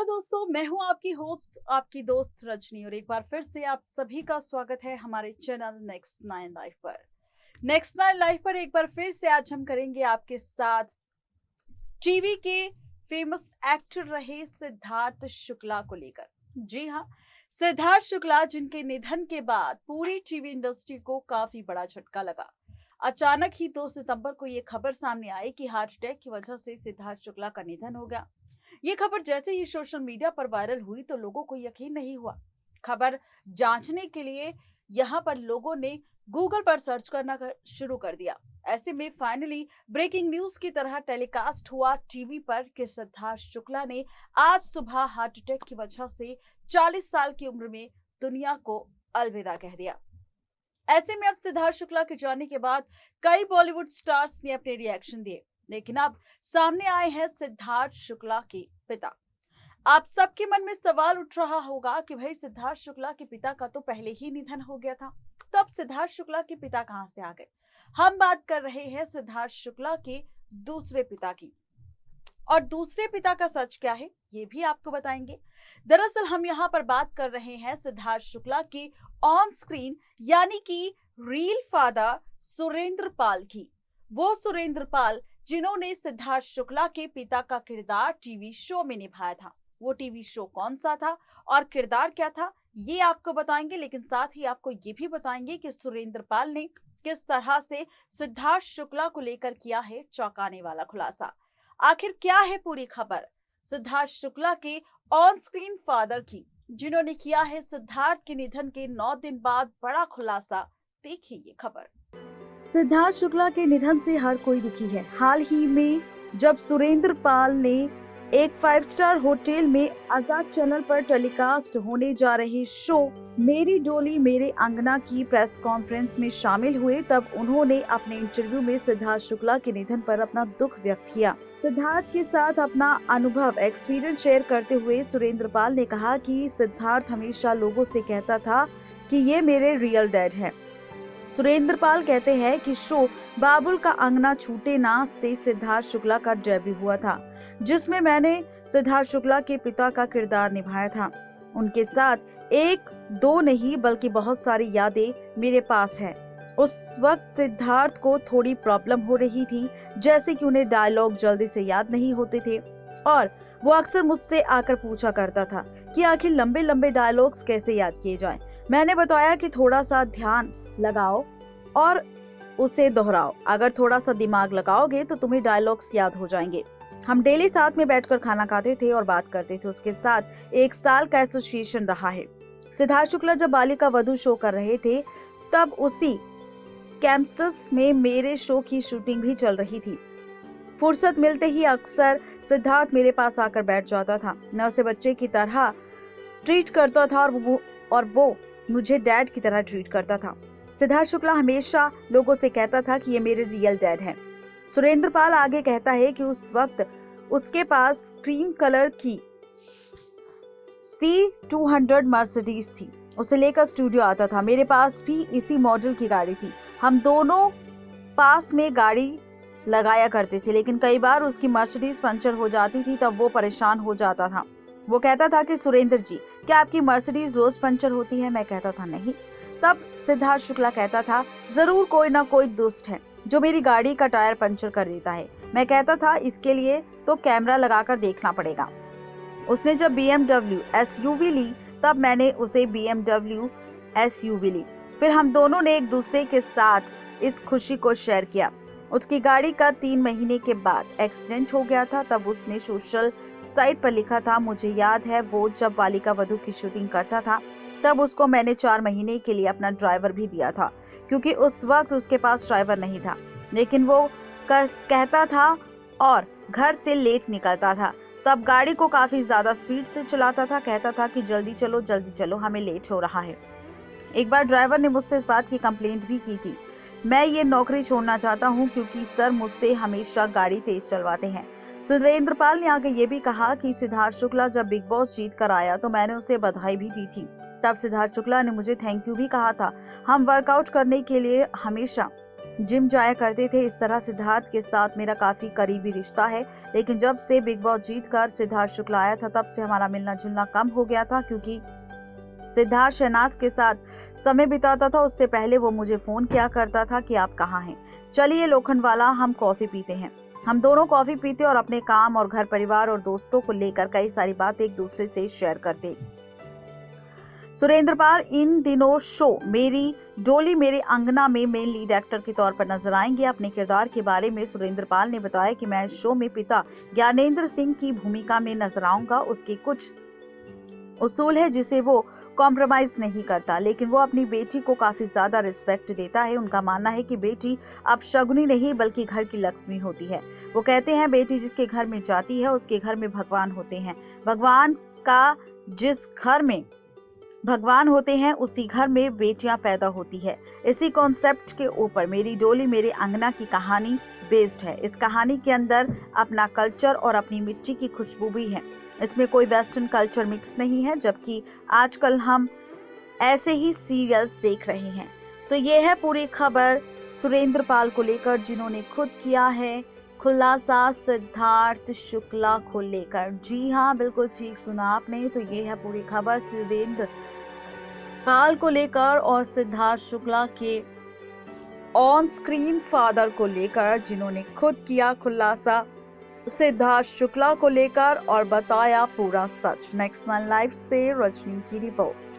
Hello दोस्तों, मैं हूं आपकी होस्ट, आपकी दोस्त रजनी और एक बार फिर से आप सभी का स्वागत है हमारे चैनल नेक्स्ट नाइन लाइफ पर। नेक्स्ट नाइन लाइफ पर एक बार फिर से आज हम करेंगे आपके साथ टीवी के फेमस एक्टर रहे सिद्धार्थ शुक्ला को लेकर। जी हाँ, सिद्धार्थ शुक्ला जिनके निधन के बाद पूरी टीवी इंडस्ट्री को काफी बड़ा झटका लगा। अचानक ही 2 सितंबर को ये खबर सामने आई कि हार्ट अटैक की वजह से सिद्धार्थ शुक्ला का निधन हो गया। ये खबर जैसे ही सोशल मीडिया पर वायरल हुई तो लोगों को यकीन नहीं हुआ। खबर जांचने के लिए यहाँ पर लोगों ने गूगल पर सर्च करना शुरू कर दिया। ऐसे में फाइनली ब्रेकिंग न्यूज की तरह टेलीकास्ट हुआ टीवी पर कि सिद्धार्थ शुक्ला ने आज सुबह हार्ट अटैक की वजह से 40 साल की उम्र में दुनिया को अलविदा कह दिया। ऐसे में अब सिद्धार्थ शुक्ला के जाने के बाद कई बॉलीवुड स्टार्स ने अपने रिएक्शन दिए, लेकिन अब सामने आए हैं सिद्धार्थ शुक्ला के पिता। आप सबके मन में सवाल उठ रहा होगा कि भाई सिद्धार्थ शुक्ला के पिता का तो पहले ही निधन हो गया था, तो अब सिद्धार्थ शुक्ला के पिता कहां से आ गए। हम बात कर रहे हैं सिद्धार्थ शुक्ला के दूसरे पिता की, और दूसरे पिता का सच क्या है ये भी आपको बताएंगे। दरअसल हम यहाँ पर बात कर रहे हैं सिद्धार्थ शुक्ला के ऑन स्क्रीन यानी कि रियल फादर सुरेंद्र पाल की। वो सुरेंद्र पाल जिन्होंने सिद्धार्थ शुक्ला के पिता का किरदार टीवी शो में निभाया था। वो टीवी शो कौन सा था और किरदार क्या था ये आपको बताएंगे, लेकिन साथ ही आपको ये भी बताएंगे कि सुरेंद्र पाल ने किस तरह से सिद्धार्थ शुक्ला को लेकर किया है चौंकाने वाला खुलासा। आखिर क्या है पूरी खबर सिद्धार्थ शुक्ला के ऑन स्क्रीन फादर की, जिन्होंने किया है सिद्धार्थ के निधन के 9 दिन बाद बड़ा खुलासा। देखिए ये खबर। सिद्धार्थ शुक्ला के निधन से हर कोई दुखी है। हाल ही में जब सुरेंद्र पाल ने एक 5 स्टार होटल में आजाद चैनल पर टेलीकास्ट होने जा रहे शो मेरी डोली मेरे अंगना की प्रेस कॉन्फ्रेंस में शामिल हुए, तब उन्होंने अपने इंटरव्यू में सिद्धार्थ शुक्ला के निधन पर अपना दुख व्यक्त किया। सिद्धार्थ के साथ अपना अनुभव एक्सपीरियंस शेयर करते हुए सुरेंद्र पाल ने कहा कि सिद्धार्थ हमेशा लोगों से कहता था कि ये मेरे रियल डैड हैं। सुरेंद्र पाल कहते हैं कि शो बाबुल का अंगना छूटे ना से सिद्धार्थ शुक्ला का डेब्यू हुआ था, जिसमें मैंने सिद्धार्थ शुक्ला के पिता का किरदार निभाया था। उनके साथ एक दो नहीं बल्कि बहुत सारी यादें मेरे पास हैं। उस वक्त सिद्धार्थ को थोड़ी प्रॉब्लम हो रही थी, जैसे कि उन्हें डायलॉग जल्दी से याद नहीं होते थे और वो अक्सर मुझसे आकर पूछा करता था कि आखिर लंबे लंबे डायलॉग्स कैसे याद किए जाएं। मैंने बताया कि थोड़ा सा ध्यान लगाओ और उसे दोहराओ। अगर थोड़ा सा दिमाग लगाओगे तो तुम्हें डायलॉग्स याद हो जाएंगे। हम डेली साथ में बैठकर खाना खाते थे और बात करते थे। उसके साथ 1 साल का एसोसिएशन रहा है। सिद्धार्थ शुक्ला जब बालिका वधू शो कर रहे थे तब उसी कैंपस में मेरे शो की शूटिंग भी चल रही थी। फुर्सत मिलते ही अक्सर सिद्धार्थ मेरे पास आकर बैठ जाता था। मैं उसे बच्चे की तरह ट्रीट करता था और वो मुझे डैड की तरह ट्रीट करता था। सिद्धार्थ शुक्ला हमेशा लोगों से कहता था कि ये मेरे रियल डैड हैं। सुरेंद्र पाल आगे कहता है कि उस वक्त उसके पास क्रीम कलर की C200 मर्सिडीज थी। उसे लेकर स्टूडियो आता था। मेरे पास भी इसी मॉडल की गाड़ी थी। हम दोनों पास में गाड़ी लगाया करते थे, लेकिन कई बार उसकी मर्सिडीज पंचर हो जाती थी, तब वो परेशान हो जाता था। वो कहता था कि सुरेंद्र जी, क्या आपकी मर्सिडीज रोज पंचर होती है? मैं कहता था नहीं। तब सिद्धार्थ शुक्ला कहता था जरूर कोई ना कोई दोस्त है जो मेरी गाड़ी का टायर पंचर कर देता है। मैं कहता था इसके लिए तो कैमरा लगाकर देखना पड़ेगा। उसने जब BMW SUV ली तब मैंने उसे BMW SUV ली। फिर हम दोनों ने एक दूसरे के साथ इस खुशी को शेयर किया। उसकी गाड़ी का 3 महीने के बाद एक्सीडेंट हो गया था। तब उसने सोशल साइट पर लिखा था, मुझे याद है वो जब बालिका वधू की शूटिंग करता था तब उसको मैंने 4 महीने के लिए अपना ड्राइवर भी दिया था, क्योंकि उस वक्त उसके पास ड्राइवर नहीं था। लेकिन वो कहता था और घर से लेट निकलता था। तब गाड़ी को काफी ज्यादा स्पीड से चलाता था। कहता था कि जल्दी चलो हमें लेट हो रहा है। एक बार ड्राइवर ने मुझसे इस बात की कंप्लेंट भी की थी। मैं ये नौकरी छोड़ना चाहता हूँ क्योंकि सर मुझसे हमेशा गाड़ी तेज चलवाते हैं। सुरेंद्र पाल ने आगे ये भी कहा कि सिद्धार्थ शुक्ला जब बिग बॉस जीत कर आया तो मैंने उसे बधाई भी दी थी। तब सिद्धार्थ शुक्ला ने मुझे थैंक यू भी कहा था। हम वर्कआउट करने के लिए हमेशा जिम जाया करते थे। इस तरह सिद्धार्थ के साथ मेरा काफी करीबी रिश्ता है, लेकिन जब से बिग बॉस जीतकर सिद्धार्थ शुक्ला आया था तब से हमारा मिलना जुलना कम हो गया था, क्योंकि सिद्धार्थ शहनाज के साथ समय बिताता था। उससे पहले वो मुझे फोन किया करता था कि आप कहाँ हैं, चलिए लोखंडवाला हम कॉफी पीते हैं। हम दोनों कॉफी पीते और अपने काम और घर परिवार और दोस्तों को लेकर कई सारी बातें एक दूसरे से शेयर करते। सुरेंद्र पाल इन दिनों शो मेरी डोली मेरे अंगना में मेन लीड एक्टर के तौर पर नजर आएंगे। अपने किरदार के बारे में सुरेंद्र पाल ने बताया कि मैं इस शो में पिता ज्ञानेंद्र सिंह की भूमिका में नजर आऊंगा। उसके कुछ उसूल है जिसे वो कॉम्प्रोमाइज नहीं करता, लेकिन वो अपनी बेटी को काफी ज्यादा रिस्पेक्ट देता है। उनका मानना है कि बेटी अब शगुनी नहीं बल्कि घर की लक्ष्मी होती है। वो कहते हैं बेटी जिसके घर में जाती है उसके घर में भगवान होते हैं। भगवान का जिस घर में भगवान होते हैं उसी घर में बेटियां पैदा होती है। इसी कॉन्सेप्ट के ऊपर मेरी डोली मेरे अंगना की कहानी बेस्ड है। इस कहानी के अंदर अपना कल्चर और अपनी मिट्टी की खुशबू भी है। इसमें कोई वेस्टर्न कल्चर मिक्स नहीं है, जबकि आजकल हम ऐसे ही सीरियल्स देख रहे हैं। तो ये है पूरी खबर सुरेंद्र पाल को लेकर, जिन्होंने खुद किया है खुलासा सिद्धार्थ शुक्ला को लेकर। जी हाँ, बिल्कुल ठीक सुना आपने। तो ये है पूरी खबर सुरेंद्र पाल को लेकर और सिद्धार्थ शुक्ला के ऑन स्क्रीन फादर को लेकर, जिन्होंने खुद किया खुलासा सिद्धार्थ शुक्ला को लेकर और बताया पूरा सच। नेक्स्ट 9 लाइव से रजनी की रिपोर्ट।